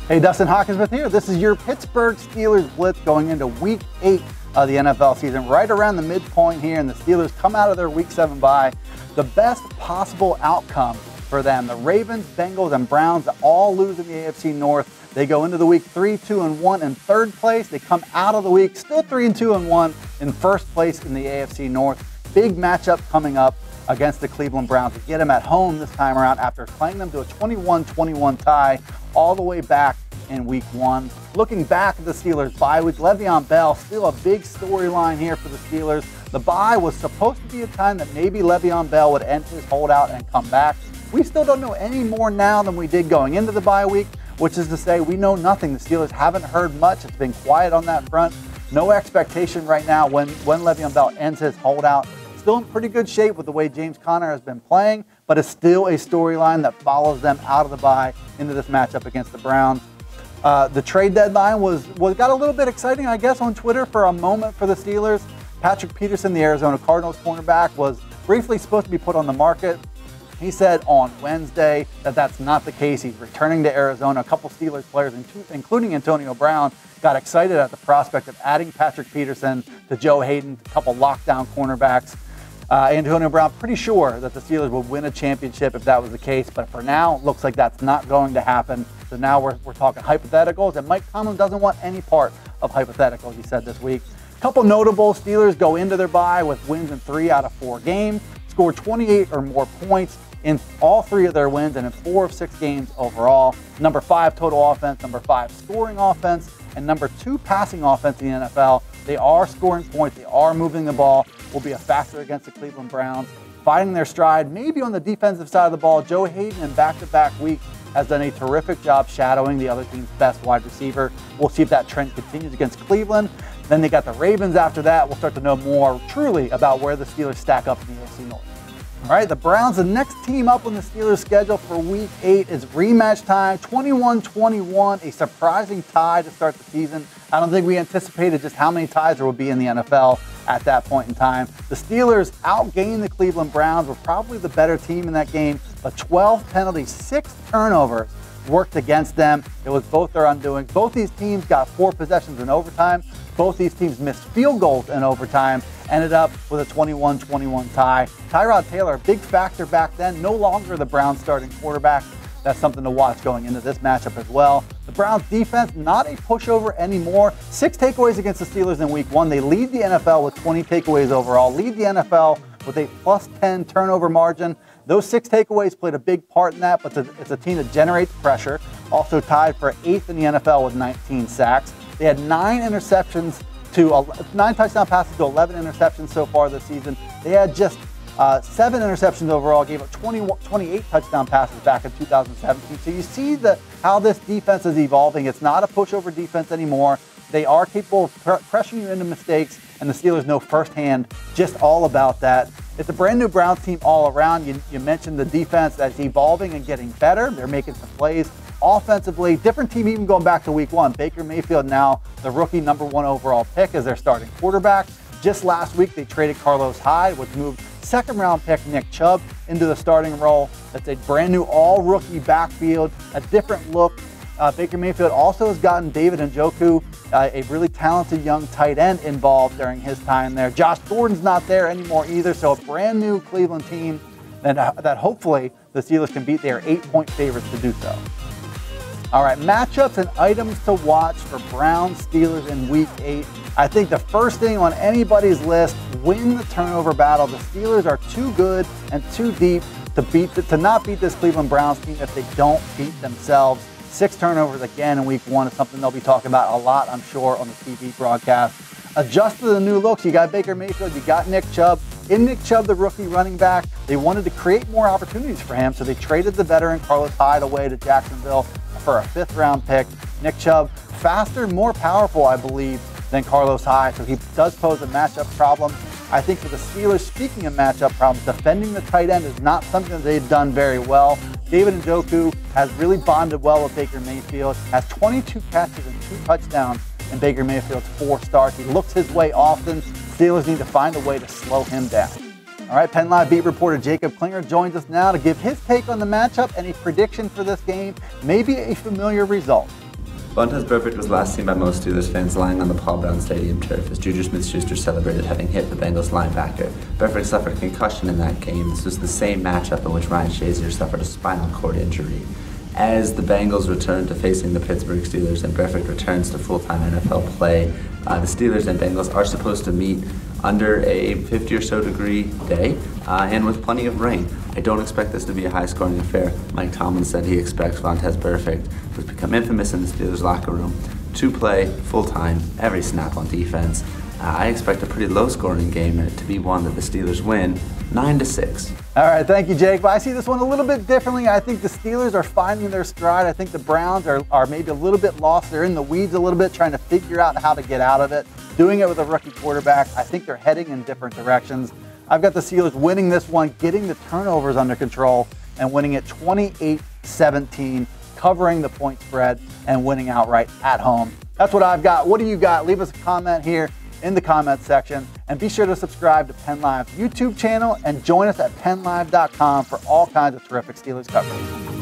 Hey, Dustin Hawkinsmith here. This is your Pittsburgh Steelers Blitz going into Week 8 of the NFL season, right around the midpoint here, and the Steelers come out of their Week 7 bye. The best possible outcome for them. The Ravens, Bengals, and Browns all lose in the AFC North. They go into the week 3-2-1 in third place. They come out of the week still 3-2-1 in first place in the AFC North. Big matchup coming up against the Cleveland Browns. To get them at home this time around after playing them to a 21-21 tie all the way back in Week 1. Looking back at the Steelers' bye week, Le'Veon Bell, still a big storyline here for the Steelers. The bye was supposed to be a time that maybe Le'Veon Bell would end his holdout and come back. We still don't know any more now than we did going into the bye week, which is to say we know nothing. The Steelers haven't heard much. It's been quiet on that front. No expectation right now when Le'Veon Bell ends his holdout. Still in pretty good shape with the way James Conner has been playing, but it's still a storyline that follows them out of the bye into this matchup against the Browns. The trade deadline got a little bit exciting, I guess, on Twitter for a moment for the Steelers. Patrick Peterson, the Arizona Cardinals cornerback, was briefly supposed to be put on the market. He said on Wednesday that that's not the case. He's returning to Arizona. A couple Steelers players, including Antonio Brown, got excited at the prospect of adding Patrick Peterson to Joe Hayden, a couple lockdown cornerbacks. Antonio Brown pretty sure that the Steelers would win a championship if that was the case, but for now, looks like that's not going to happen. So now we're talking hypotheticals, and Mike Tomlin doesn't want any part of hypotheticals, he said this week. A couple notable Steelers go into their bye with wins in 3 out of 4 games, scored 28 or more points in all 3 of their wins and in 4 of 6 games overall. Number 5 total offense, number 5 scoring offense, and number 2 passing offense in the NFL. They are scoring points. They are moving the ball. Will be a factor against the Cleveland Browns. Finding their stride, maybe on the defensive side of the ball. Joe Hayden in back-to-back weeks has done a terrific job shadowing the other team's best wide receiver. We'll see if that trend continues against Cleveland. Then they got the Ravens after that. We'll start to know more truly about where the Steelers stack up in the AFC North. All right, the Browns, the next team up on the Steelers' schedule for Week 8 is rematch time, 21-21, a surprising tie to start the season. I don't think we anticipated just how many ties there would be in the NFL at that point in time. The Steelers outgained the Cleveland Browns, were probably the better team in that game, but 12 penalties, 6 turnovers worked against them. It was both their undoing. Both these teams got 4 possessions in overtime. Both these teams missed field goals in overtime, ended up with a 21-21 tie. Tyrod Taylor, a big factor back then, no longer the Browns starting quarterback. That's something to watch going into this matchup as well. The Browns defense, not a pushover anymore. 6 takeaways against the Steelers in Week 1. They lead the NFL with 20 takeaways overall, lead the NFL with a +10 turnover margin. Those 6 takeaways played a big part in that, but it's a team that generates pressure. Also tied for 8th in the NFL with 19 sacks. They had 9 touchdown passes to 11 interceptions so far this season. They had just 7 interceptions overall, gave up 28 touchdown passes back in 2017. So you see how this defense is evolving. It's not a pushover defense anymore. They are capable of pressuring you into mistakes, and the Steelers know firsthand just all about that. It's a brand new Browns team all around. You mentioned the defense that's evolving and getting better. They're making some plays. Offensively, different team even going back to Week 1. Baker Mayfield now the rookie number 1 overall pick as their starting quarterback. Just last week, they traded Carlos Hyde, which moved second-round pick Nick Chubb into the starting role. That's a brand new all-rookie backfield, a different look. Baker Mayfield also has gotten David Njoku, a really talented young tight end, involved during his time there. Josh Gordon's not there anymore either, so a brand new Cleveland team that hopefully the Steelers can beat. They are 8-point favorites to do so. All right, matchups and items to watch for Browns Steelers in Week 8. I think the first thing on anybody's list, win the turnover battle. The Steelers are too good and too deep to not beat this Cleveland Browns team if they don't beat themselves. 6 turnovers again in Week 1 is something they'll be talking about a lot, I'm sure, on the TV broadcast. Adjust to the new looks. You got Baker Mayfield, you got Nick Chubb. In Nick Chubb, the rookie running back, they wanted to create more opportunities for him, so they traded the veteran Carlos Hyde away to Jacksonville for a 5th-round pick. Nick Chubb, faster, more powerful, I believe, than Carlos Hyde, so he does pose a matchup problem. I think for the Steelers, speaking of matchup problems, defending the tight end is not something that they've done very well. David Njoku has really bonded well with Baker Mayfield, has 22 catches and 2 touchdowns in Baker Mayfield's 4 starts. He looks his way often. Steelers need to find a way to slow him down. All right, Penn Live beat reporter Jacob Klinger joins us now to give his take on the matchup and a prediction for this game, maybe a familiar result. Vontaze Burfict was last seen by most Steelers fans lying on the Paul Brown Stadium turf as Juju Smith-Schuster celebrated having hit the Bengals linebacker. Burfict suffered a concussion in that game. This was the same matchup in which Ryan Shazier suffered a spinal cord injury. As the Bengals return to facing the Pittsburgh Steelers and Burfict returns to full-time NFL play, the Steelers and Bengals are supposed to meet under a 50 or so degree day and with plenty of rain. I don't expect this to be a high-scoring affair. Mike Tomlin said he expects Vontaze Burfict, who's become infamous in the Steelers locker room, to play full-time, every snap on defense. I expect a pretty low-scoring game to be one that the Steelers win 9-6. All right, thank you, Jake. But I see this one a little bit differently. I think the Steelers are finding their stride. I think the Browns are maybe a little bit lost. They're in the weeds a little bit, trying to figure out how to get out of it. Doing it with a rookie quarterback. I think they're heading in different directions. I've got the Steelers winning this one, getting the turnovers under control, and winning it 28-17, covering the point spread and winning outright at home. That's what I've got. What do you got? Leave us a comment here in the comments section, and be sure to subscribe to Penn Live's YouTube channel and join us at PennLive.com for all kinds of terrific Steelers coverage.